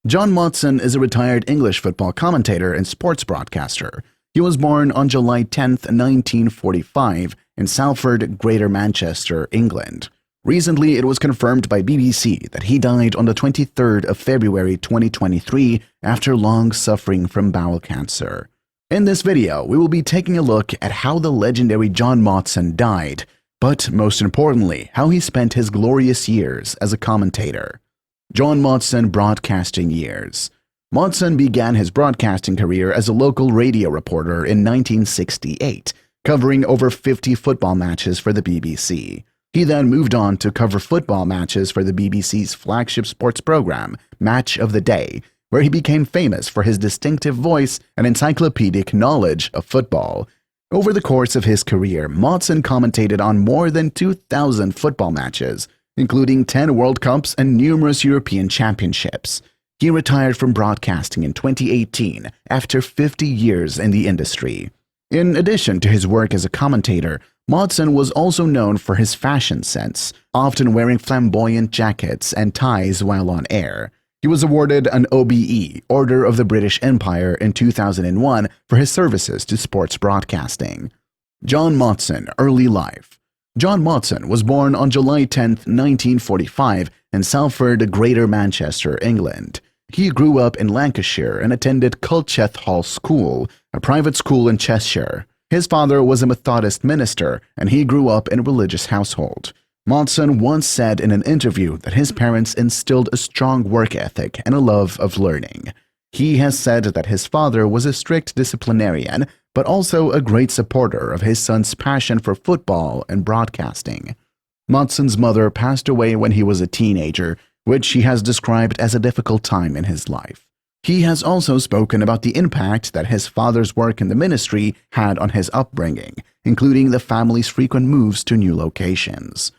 John Moston is a retired English football commentator and sports broadcaster. He was born on July 10, 1945, in Salford, Greater Manchester, England. Recently, it was confirmed by BBC that he died on the 23rd of February 2023 after long suffering from bowel cancer. In this video, we will be taking a look at how the legendary John Moston died, but most importantly, how he spent his glorious years as a commentator. John Moston broadcasting years. Motson began his broadcasting career as a local radio reporter in 1968, covering over 50 football matches for the BBC. He then moved on to cover football matches for the BBC's flagship sports program, Match of the Day, where he became famous for his distinctive voice and encyclopedic knowledge of football. Over the course of his career, Motson commentated on more than 2,000 football matches, including 10 World Cups and numerous European Championships. He retired from broadcasting in 2018 after 50 years in the industry. In addition to his work as a commentator, Motson was also known for his fashion sense, often wearing flamboyant jackets and ties while on air. He was awarded an OBE, Order of the British Empire, in 2001 for his services to sports broadcasting. John Moston, early life. John Moston was born on July 10, 1945, in Salford, Greater Manchester, England. He grew up in Lancashire and attended Culcheth Hall School, a private school in Cheshire. His father was a Methodist minister, and he grew up in a religious household. Motson once said in an interview that his parents instilled a strong work ethic and a love of learning. He has said that his father was a strict disciplinarian, but also a great supporter of his son's passion for football and broadcasting. Motson's mother passed away when he was a teenager, which he has described as a difficult time in his life. He has also spoken about the impact that his father's work in the ministry had on his upbringing, including the family's frequent moves to new locations.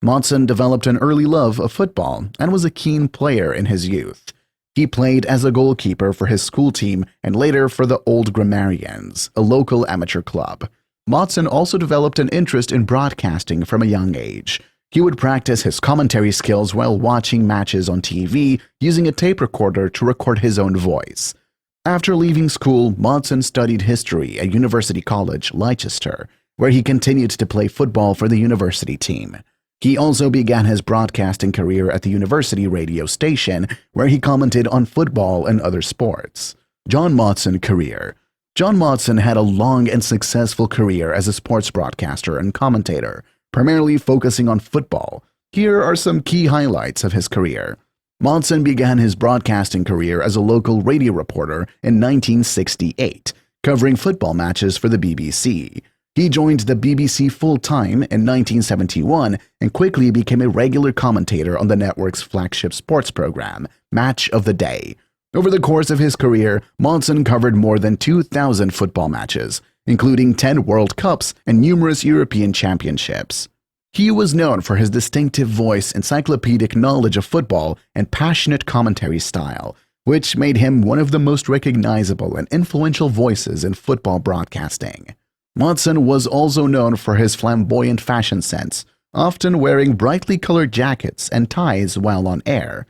Motson developed an early love of football and was a keen player in his youth. He played as a goalkeeper for his school team and later for the Old Grammarians, a local amateur club. Motson also developed an interest in broadcasting from a young age. He would practice his commentary skills while watching matches on TV, using a tape recorder to record his own voice. After leaving school, Motson studied history at University College, Leicester, where he continued to play football for the university team. He also began his broadcasting career at the university radio station, where he commented on football and other sports. John Moston career. John Moston had a long and successful career as a sports broadcaster and commentator, primarily focusing on football. Here are some key highlights of his career. Moston began his broadcasting career as a local radio reporter in 1968, covering football matches for the BBC. He joined the BBC full-time in 1971 and quickly became a regular commentator on the network's flagship sports program, Match of the Day. Over the course of his career, Motson covered more than 2,000 football matches, including 10 World Cups and numerous European Championships. He was known for his distinctive voice, encyclopedic knowledge of football, and passionate commentary style, which made him one of the most recognizable and influential voices in football broadcasting. Motson was also known for his flamboyant fashion sense, often wearing brightly colored jackets and ties while on air.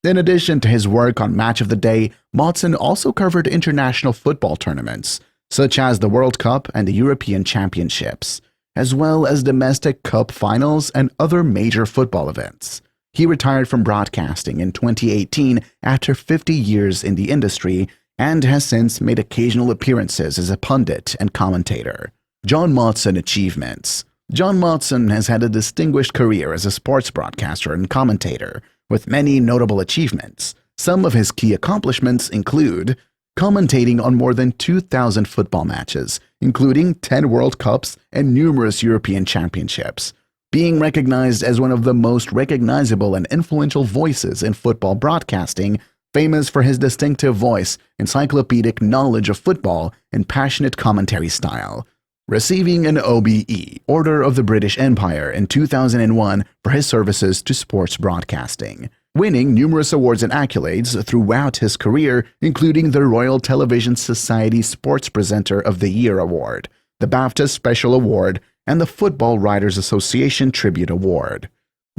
In addition to his work on Match of the Day, Motson also covered international football tournaments, such as the World Cup and the European Championships, as well as domestic cup finals and other major football events. He retired from broadcasting in 2018 after 50 years in the industry and has since made occasional appearances as a pundit and commentator. John Moston achievements. John Moston has had a distinguished career as a sports broadcaster and commentator, with many notable achievements. Some of his key accomplishments include commentating on more than 2,000 football matches, including 10 World Cups and numerous European Championships, being recognized as one of the most recognizable and influential voices in football broadcasting, famous for his distinctive voice, encyclopedic knowledge of football, and passionate commentary style. Receiving an OBE, Order of the British Empire, in 2001 for his services to sports broadcasting. Winning numerous awards and accolades throughout his career, including the Royal Television Society Sports Presenter of the Year Award, the BAFTA Special Award, and the Football Writers Association Tribute Award.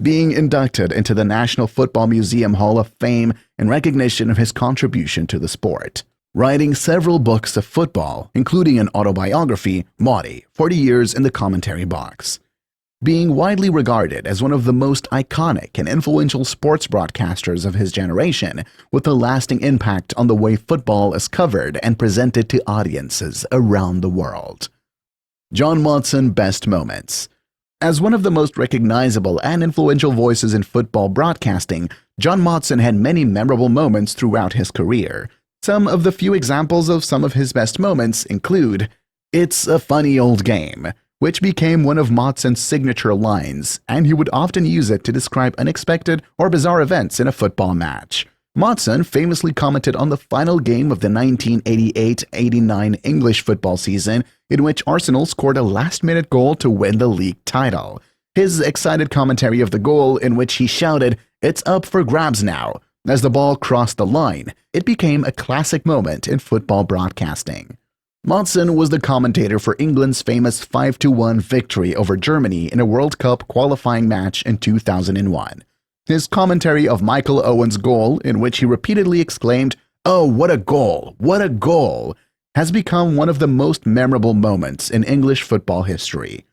being inducted into the National Football Museum Hall of Fame in recognition of his contribution to the sport. Writing several books of football, including an autobiography, Motty, 40 Years in the Commentary Box. Being widely regarded as one of the most iconic and influential sports broadcasters of his generation, with a lasting impact on the way football is covered and presented to audiences around the world. John Moston Best Moments. As one of the most recognizable and influential voices in football broadcasting, John Moston had many memorable moments throughout his career. Some of the few examples of some of his best moments include, "It's a funny old game," which became one of Motson's signature lines, and he would often use it to describe unexpected or bizarre events in a football match. Motson famously commented on the final game of the 1988-89 English football season, in which Arsenal scored a last-minute goal to win the league title. His excited commentary of the goal, in which he shouted, "It's up for grabs now," as the ball crossed the line, it became a classic moment in football broadcasting. Motson was the commentator for England's famous 5-1 victory over Germany in a World Cup qualifying match in 2001. His commentary of Michael Owen's goal, in which he repeatedly exclaimed, "Oh, what a goal! What a goal!" has become one of the most memorable moments in English football history.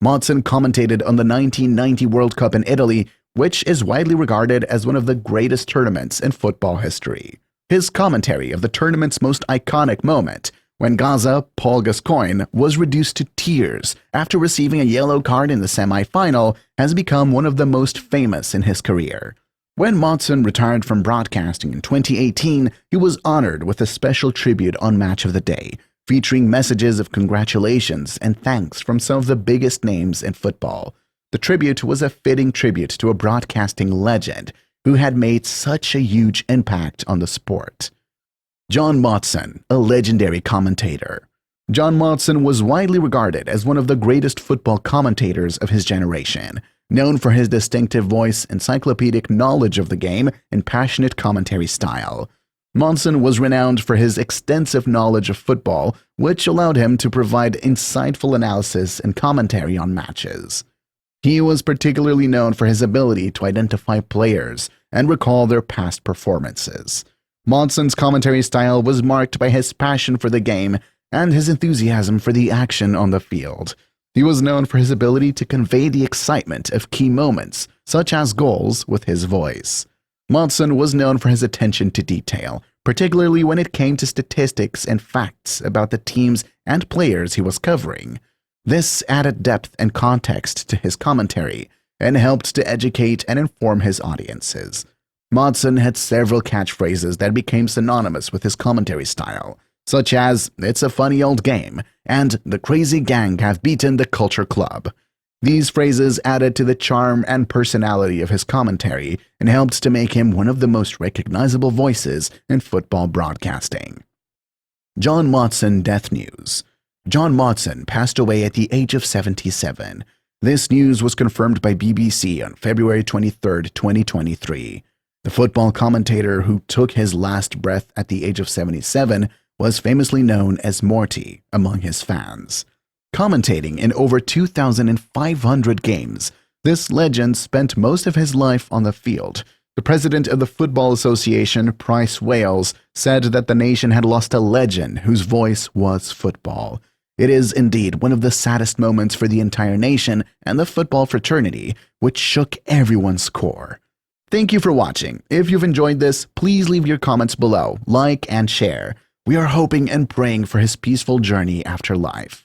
Motson commentated on the 1990 World Cup in Italy, which is widely regarded as one of the greatest tournaments in football history. His commentary of the tournament's most iconic moment, when Gaza Paul Gascoigne was reduced to tears after receiving a yellow card in the semi-final, has become one of the most famous in his career. When Motson retired from broadcasting in 2018, he was honored with a special tribute on Match of the Day, featuring messages of congratulations and thanks from some of the biggest names in football. The tribute was a fitting tribute to a broadcasting legend who had made such a huge impact on the sport. John Moston, a legendary commentator. John Moston was widely regarded as one of the greatest football commentators of his generation, known for his distinctive voice, encyclopedic knowledge of the game, and passionate commentary style. Moston was renowned for his extensive knowledge of football, which allowed him to provide insightful analysis and commentary on matches. He was particularly known for his ability to identify players and recall their past performances. Motson's commentary style was marked by his passion for the game and his enthusiasm for the action on the field. He was known for his ability to convey the excitement of key moments, such as goals, with his voice. Motson was known for his attention to detail, particularly when it came to statistics and facts about the teams and players he was covering. This added depth and context to his commentary and helped to educate and inform his audiences. Motson had several catchphrases that became synonymous with his commentary style, such as "It's a funny old game" and "The crazy gang have beaten the culture club." These phrases added to the charm and personality of his commentary and helped to make him one of the most recognizable voices in football broadcasting. John Moston Death News. John Moston passed away at the age of 77. This news was confirmed by BBC on February 23, 2023. The football commentator who took his last breath at the age of 77 was famously known as Morty among his fans. Commentating in over 2,500 games, this legend spent most of his life on the field. The president of the Football Association, Price Wales, said that the nation had lost a legend whose voice was football. It is indeed one of the saddest moments for the entire nation and the football fraternity, which shook everyone's core. Thank you for watching. If you've enjoyed this, please leave your comments below, like and share. We are hoping and praying for his peaceful journey after life.